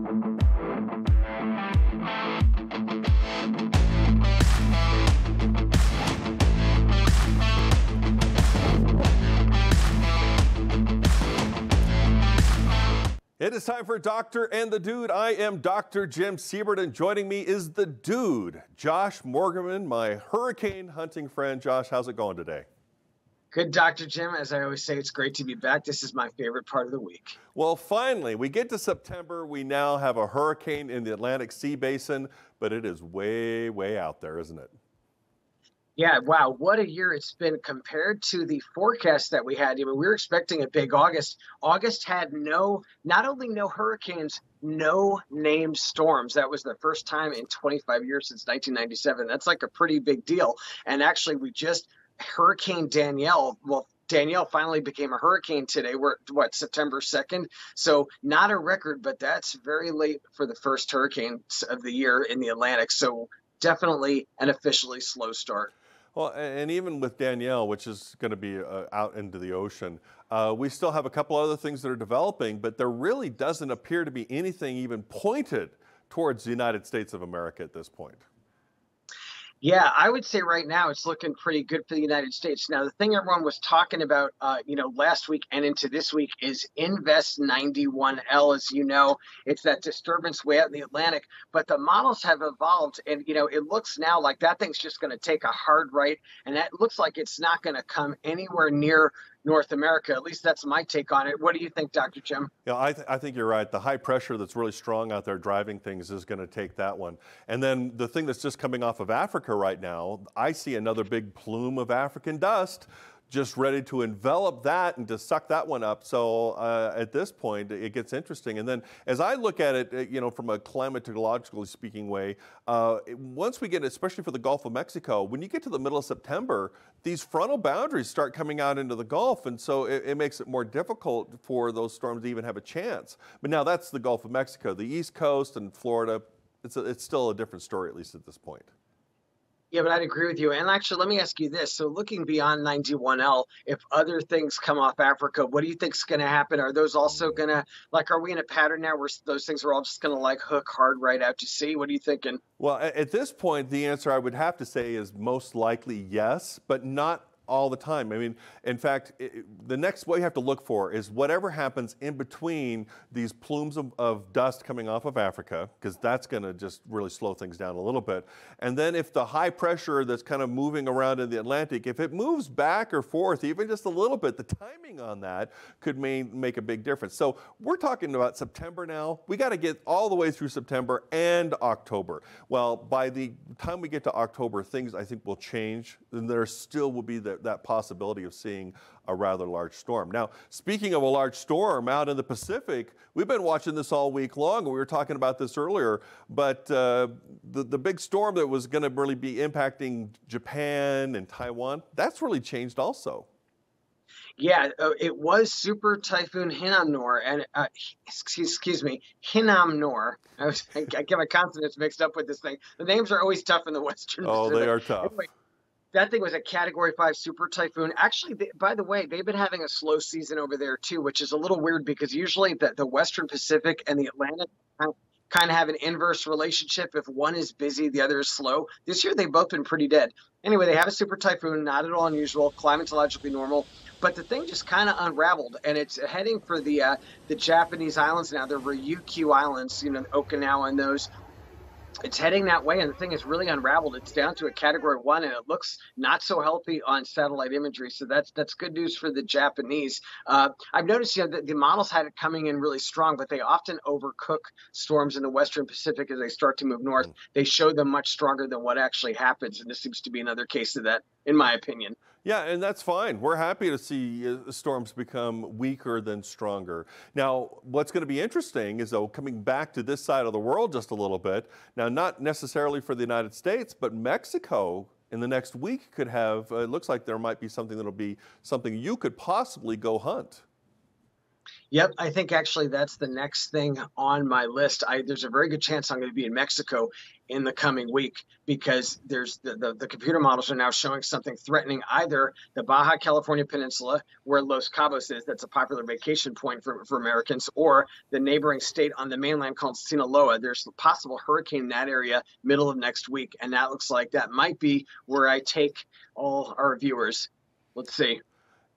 It is time for Doctor and the Dude. I am Dr. Jim Siebert, and joining me is the Dude, Josh Morgerman, my hurricane hunting friend. Josh, how's it going today? Good, Dr. Jim. As I always say, it's great to be back. This is my favorite part of the week. Well, finally, we get to September. We now have a hurricane in the Atlantic Sea basin, but it is way, way out there, isn't it? Yeah, wow, what a year it's been compared to the forecast that we had. I mean, we were expecting a big August. August had not only no hurricanes, no named storms. That was the first time in 25 years since 1997. That's like a pretty big deal. And actually, Hurricane Danielle, Danielle finally became a hurricane today. We're at September 2nd. So not a record, but that's very late for the first hurricane of the year in the Atlantic. So definitely an officially slow start. Well, and even with Danielle, which is going to be out into the ocean, we still have a couple other things that are developing, but there really doesn't appear to be anything even pointed towards the United States of America at this point. Yeah, I would say right now it's looking pretty good for the United States. Now, the thing everyone was talking about, last week and into this week is Invest 91L. As you know, it's that disturbance way out in the Atlantic. But the models have evolved, and it looks now like that thing's just going to take a hard right, and that looks like it's not going to come anywhere near North America. At least that's my take on it. What do you think, Dr. Jim? Yeah, I think you're right. The high pressure that's really strong out there driving things is going to take that one. And then the thing that's just coming off of Africa right now, I see another big plume of African dust just ready to envelop that and to suck that one up. So at this point, it gets interesting. And then as I look at it, from a climatologically speaking way, once we get, especially for the Gulf of Mexico, when you get to the middle of September, these frontal boundaries start coming out into the Gulf. And so it makes it more difficult for those storms to even have a chance. But now that's the Gulf of Mexico. The East Coast and Florida, it's still a different story, at least at this point. Yeah, but I'd agree with you. And actually, let me ask you this. So looking beyond 91L, if other things come off Africa, what do you think's going to happen? Are those also going to, are we in a pattern now where those things are all just going to hook hard right out to sea? What are you thinking? Well, at this point, the answer I would have to say is most likely yes, but not all the time. I mean, in fact, the next what you have to look for is whatever happens in between these plumes of dust coming off of Africa, because that's going to just really slow things down a little bit. And then if the high pressure that's kind of moving around in the Atlantic, if it moves back or forth, even just a little bit, the timing on that could make a big difference. So we're talking about September now. We got to get all the way through September and October. Well, by the time we get to October, things I think will change, and there still will be that possibility of seeing a rather large storm. Now, speaking of a large storm out in the Pacific, we've been watching this all week long. We were talking about this earlier, but the big storm that was going to really be impacting Japan and Taiwan, that's really changed also. Yeah, it was Super Typhoon Hinamnor, and excuse me, Hinamnor. I get my consonants mixed up with this thing. The names are always tough in the Western Pacific. Oh, they are tough. Anyway, that thing was a Category 5 super typhoon. Actually, by the way, they've been having a slow season over there too, which is a little weird because usually the Western Pacific and the Atlantic kind of have an inverse relationship. If one is busy, the other is slow. This year, they've both been pretty dead. Anyway, they have a super typhoon, not at all unusual, climatologically normal. But the thing just kind of unraveled, and it's heading for the Japanese islands now. The Ryukyu Islands, Okinawa and those. It's heading that way, and the thing is really unraveled. It's down to a Category 1, and it looks not so healthy on satellite imagery. So that's good news for the Japanese. I've noticed, the models had it coming in really strong, but they often overcook storms in the Western Pacific as they start to move north. They show them much stronger than what actually happens, and this seems to be another case of that, in my opinion. Yeah, and that's fine. We're happy to see storms become weaker than stronger. Now, what's going to be interesting is, though, coming back to this side of the world just a little bit, now not necessarily for the United States, but Mexico in the next week could have, it looks like there might be something that'll be something you could possibly go hunt. Yep, I think actually that's the next thing on my list. There's a very good chance I'm going to be in Mexico in the coming week because there's the computer models are now showing something threatening either the Baja California Peninsula, where Los Cabos is, that's a popular vacation point for Americans, or the neighboring state on the mainland called Sinaloa. There's a possible hurricane in that area middle of next week, and that looks like that might be where I take all our viewers. Let's see.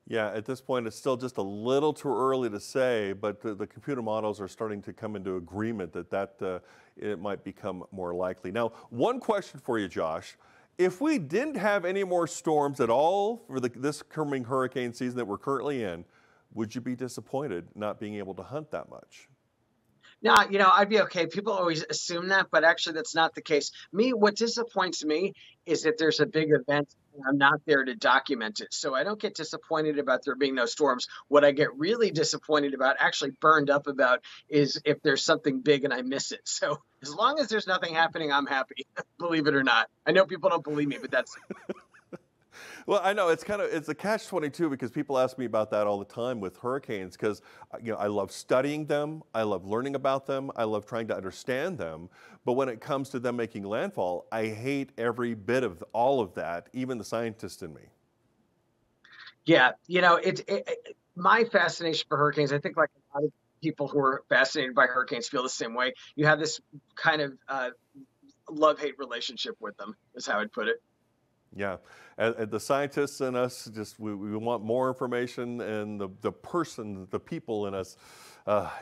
Yeah, at this point, it's still just a little too early to say, but the computer models are starting to come into agreement that it might become more likely. Now, one question for you, Josh. If we didn't have any more storms at all for this coming hurricane season that we're currently in, would you be disappointed not being able to hunt that much? No, I'd be okay. People always assume that, but actually that's not the case. What disappoints me is that there's a big event and I'm not there to document it. So I don't get disappointed about there being no storms. What I get really disappointed about, actually burned up about, is if there's something big and I miss it. So as long as there's nothing happening, I'm happy, believe it or not. I know people don't believe me, but that's Well, I know it's a catch-22 because people ask me about that all the time with hurricanes because I love studying them, I love learning about them, I love trying to understand them, but when it comes to them making landfall, I hate every bit of all of that, even the scientist in me. yeah. My fascination for hurricanes, I think like a lot of people who are fascinated by hurricanes feel the same way. You have this kind of love-hate relationship with them, is how I'd put it. Yeah, and the scientists in us we want more information, and the people in us,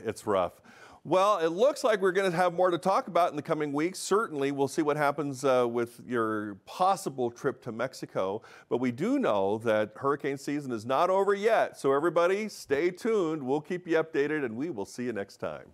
it's rough. Well, it looks like we're going to have more to talk about in the coming weeks. Certainly, we'll see what happens with your possible trip to Mexico. But we do know that hurricane season is not over yet. So everybody, stay tuned. We'll keep you updated, and we will see you next time.